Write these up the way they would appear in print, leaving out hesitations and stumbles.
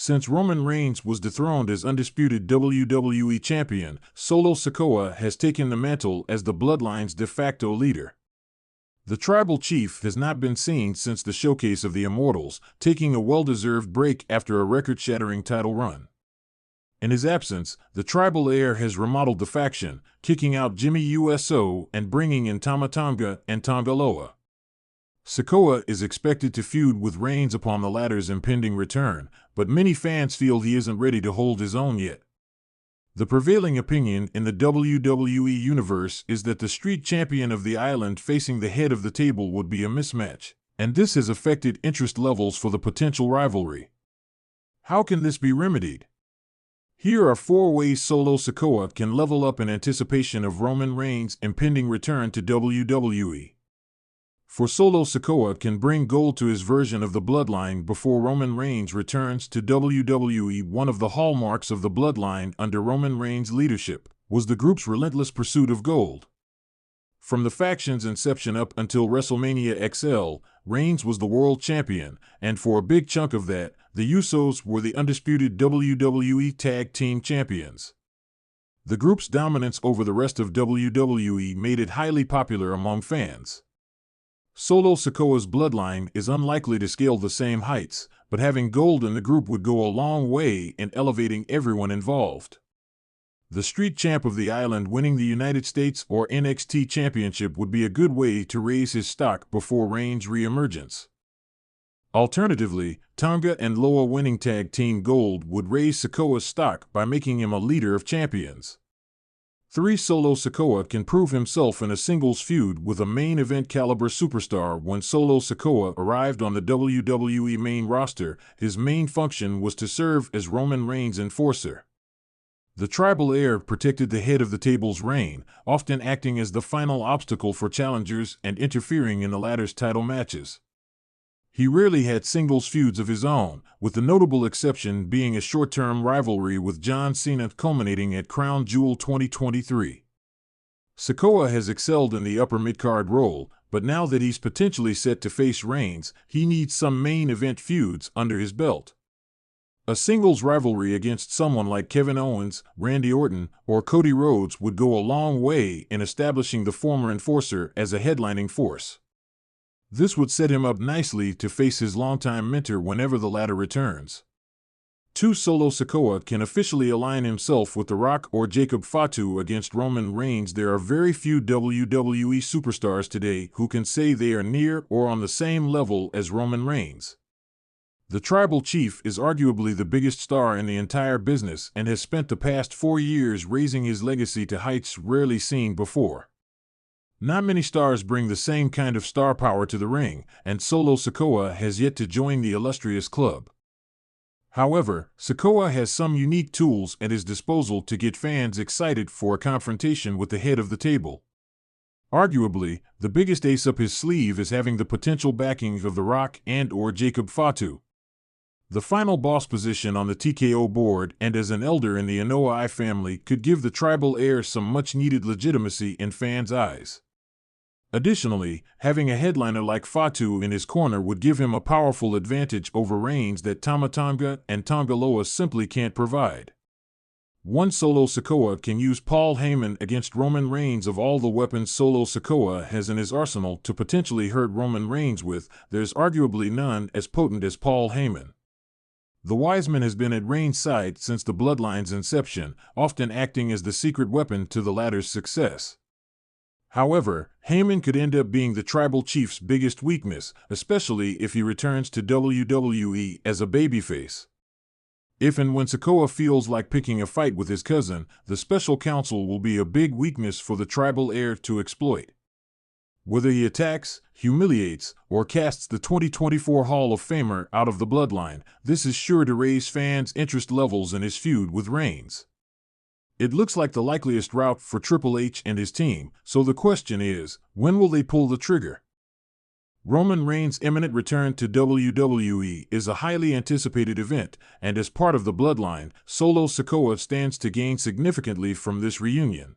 Since Roman Reigns was dethroned as undisputed WWE Champion, Solo Sikoa has taken the mantle as the Bloodline's de facto leader. The Tribal Chief has not been seen since the Showcase of the Immortals, taking a well-deserved break after a record-shattering title run. In his absence, the Tribal Heir has remodeled the faction, kicking out Jimmy USO and bringing in Tama Tonga and Tonga Loa. Sikoa is expected to feud with Reigns upon the latter's impending return, but many fans feel he isn't ready to hold his own yet. The prevailing opinion in the WWE universe is that the street champion of the island facing the head of the table would be a mismatch, and this has affected interest levels for the potential rivalry. How can this be remedied? Here are 4 ways Solo Sikoa can level up in anticipation of Roman Reigns' impending return to WWE. For Solo Sikoa can bring gold to his version of the Bloodline before Roman Reigns returns to WWE. One of the hallmarks of the Bloodline under Roman Reigns' leadership was the group's relentless pursuit of gold. From the faction's inception up until WrestleMania XL, Reigns was the world champion, and for a big chunk of that, the Usos were the undisputed WWE Tag Team Champions. The group's dominance over the rest of WWE made it highly popular among fans. Solo Sikoa's Bloodline is unlikely to scale the same heights, but having gold in the group would go a long way in elevating everyone involved. The street champ of the island winning the United States or NXT Championship would be a good way to raise his stock before Reigns' reemergence. Alternatively, Tonga and Loa winning tag team gold would raise Sikoa's stock by making him a leader of champions. 3. Solo Sikoa can prove himself in a singles feud with a main event caliber superstar. When Solo Sikoa arrived on the WWE main roster, his main function was to serve as Roman Reigns' enforcer. The Tribal Heir protected the head of the table's reign, often acting as the final obstacle for challengers and interfering in the latter's title matches. He rarely had singles feuds of his own, with the notable exception being a short-term rivalry with John Cena culminating at Crown Jewel 2023. Sikoa has excelled in the upper mid-card role, but now that he's potentially set to face Reigns, he needs some main event feuds under his belt. A singles rivalry against someone like Kevin Owens, Randy Orton, or Cody Rhodes would go a long way in establishing the former enforcer as a headlining force. This would set him up nicely to face his longtime mentor whenever the latter returns. 2. Solo Sikoa can officially align himself with The Rock or Jacob Fatu against Roman Reigns. There are very few WWE superstars today who can say they are near or on the same level as Roman Reigns. The Tribal Chief is arguably the biggest star in the entire business and has spent the past 4 years raising his legacy to heights rarely seen before. Not many stars bring the same kind of star power to the ring, and Solo Sikoa has yet to join the illustrious club. However, Sikoa has some unique tools at his disposal to get fans excited for a confrontation with the head of the table. Arguably, the biggest ace up his sleeve is having the potential backing of The Rock and/or Jacob Fatu. The final boss position on the TKO board and as an elder in the Anoa'i family could give the Tribal Heir some much-needed legitimacy in fans' eyes. Additionally, having a headliner like Fatu in his corner would give him a powerful advantage over Reigns that Tama Tonga and Tonga Loa simply can't provide. 1. Solo Sikoa can use Paul Heyman against Roman Reigns. Of all the weapons Solo Sikoa has in his arsenal to potentially hurt Roman Reigns with, there's arguably none as potent as Paul Heyman. The Wiseman has been at Reigns' side since the Bloodline's inception, often acting as the secret weapon to the latter's success. However, Heyman could end up being the Tribal Chief's biggest weakness, especially if he returns to WWE as a babyface. If and when Sikoa feels like picking a fight with his cousin, the Special Counsel will be a big weakness for the Tribal Heir to exploit. Whether he attacks, humiliates, or casts the 2024 Hall of Famer out of the Bloodline, this is sure to raise fans' interest levels in his feud with Reigns. It looks like the likeliest route for Triple H and his team, so the question is, when will they pull the trigger? Roman Reigns' imminent return to WWE is a highly anticipated event, and as part of the Bloodline, Solo Sikoa stands to gain significantly from this reunion.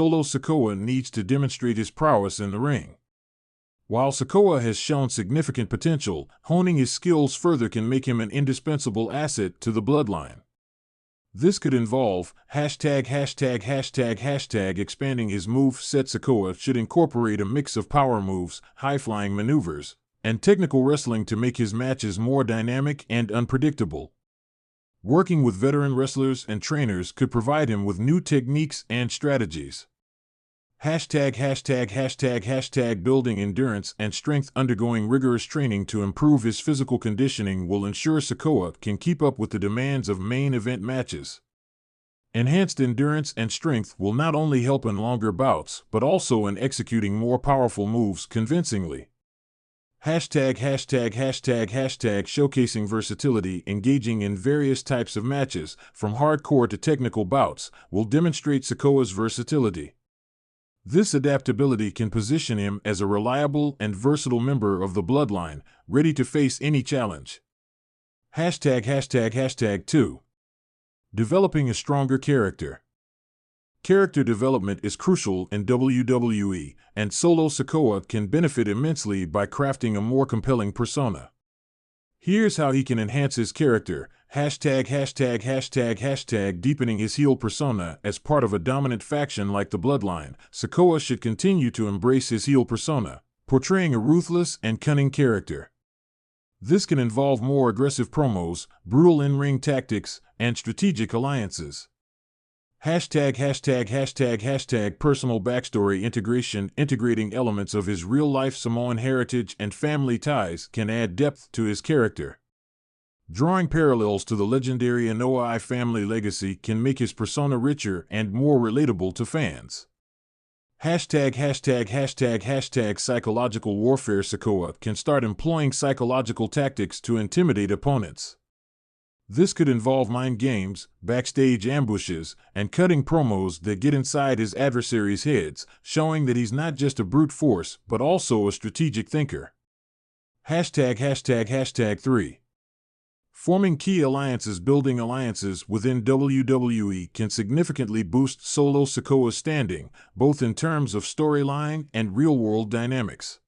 Solo Sikoa needs to demonstrate his prowess in the ring. While Sikoa has shown significant potential, honing his skills further can make him an indispensable asset to the bloodline. This could involve expanding his move set. Sikoa should incorporate a mix of power moves, high-flying maneuvers, and technical wrestling to make his matches more dynamic and unpredictable. Working with veteran wrestlers and trainers could provide him with new techniques and strategies. Building endurance and strength. Undergoing rigorous training to improve his physical conditioning will ensure Sikoa can keep up with the demands of main event matches. Enhanced endurance and strength will not only help in longer bouts, but also in executing more powerful moves convincingly. Showcasing versatility. Engaging in various types of matches, from hardcore to technical bouts, will demonstrate Sikoa's versatility. This adaptability can position him as a reliable and versatile member of the bloodline, ready to face any challenge. 2. Developing a stronger character. Character development is crucial in WWE, and Solo Sikoa can benefit immensely by crafting a more compelling persona. Here's how he can enhance his character. Deepening his heel persona. As part of a dominant faction like the Bloodline, Sikoa should continue to embrace his heel persona, portraying a ruthless and cunning character. This can involve more aggressive promos, brutal in-ring tactics, and strategic alliances. Personal backstory integration. Integrating elements of his real-life Samoan heritage and family ties can add depth to his character. Drawing parallels to the legendary Anoa'i family legacy can make his persona richer and more relatable to fans. Psychological warfare. Sikoa can start employing psychological tactics to intimidate opponents. This could involve mind games, backstage ambushes, and cutting promos that get inside his adversaries' heads, showing that he's not just a brute force, but also a strategic thinker. 3. Forming key alliances. Building alliances within WWE can significantly boost Solo Sikoa's standing, both in terms of storyline and real-world dynamics.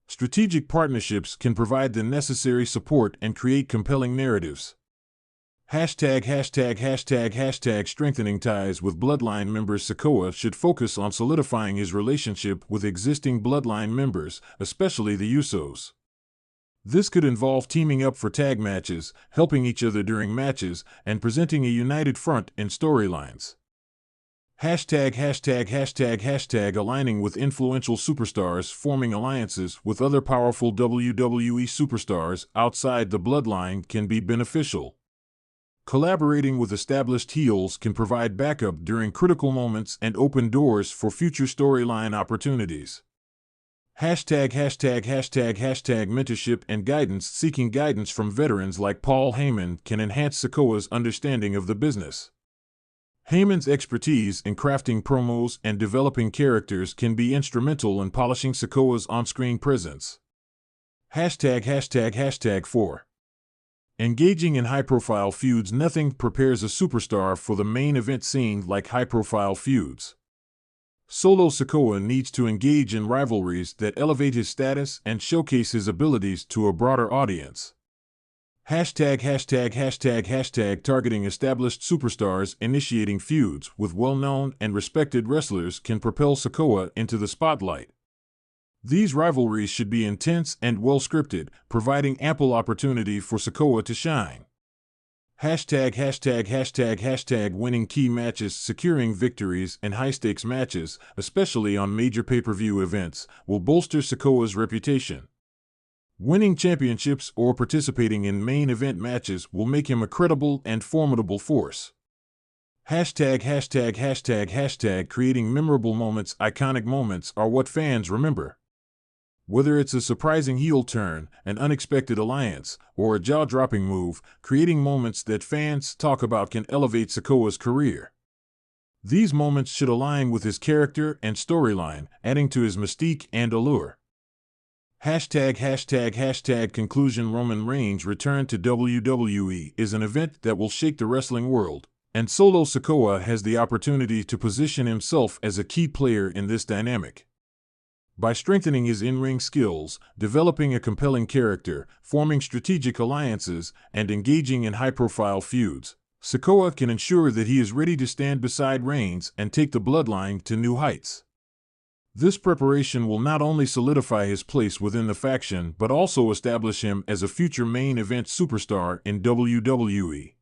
Strategic partnerships can provide the necessary support and create compelling narratives. Strengthening ties with Bloodline members. Sikoa should focus on solidifying his relationship with existing Bloodline members, especially the Usos. This could involve teaming up for tag matches, helping each other during matches, and presenting a united front in storylines. Aligning with influential superstars. Forming alliances with other powerful WWE superstars outside the Bloodline can be beneficial. Collaborating with established heels can provide backup during critical moments and open doors for future storyline opportunities. Mentorship and guidance. Seeking guidance from veterans like Paul Heyman can enhance Sikoa's understanding of the business. Heyman's expertise in crafting promos and developing characters can be instrumental in polishing Sikoa's on-screen presence. 4. Engaging in high-profile feuds. Nothing prepares a superstar for the main event scene like high-profile feuds. Solo Sikoa needs to engage in rivalries that elevate his status and showcase his abilities to a broader audience. Targeting established superstars. Initiating feuds with well-known and respected wrestlers can propel Sikoa into the spotlight. These rivalries should be intense and well-scripted, providing ample opportunity for Sikoa to shine. Winning key matches. Securing victories in high-stakes matches, especially on major pay-per-view events, will bolster Sikoa's reputation. Winning championships or participating in main event matches will make him a credible and formidable force. Creating memorable moments. Iconic moments are what fans remember. Whether it's a surprising heel turn, an unexpected alliance, or a jaw-dropping move, creating moments that fans talk about can elevate Sikoa's career. These moments should align with his character and storyline, adding to his mystique and allure. Conclusion. Roman Reigns' return to WWE is an event that will shake the wrestling world, and Solo Sikoa has the opportunity to position himself as a key player in this dynamic. By strengthening his in-ring skills, developing a compelling character, forming strategic alliances, and engaging in high-profile feuds, Sikoa can ensure that he is ready to stand beside Reigns and take the bloodline to new heights. This preparation will not only solidify his place within the faction but also establish him as a future main event superstar in WWE.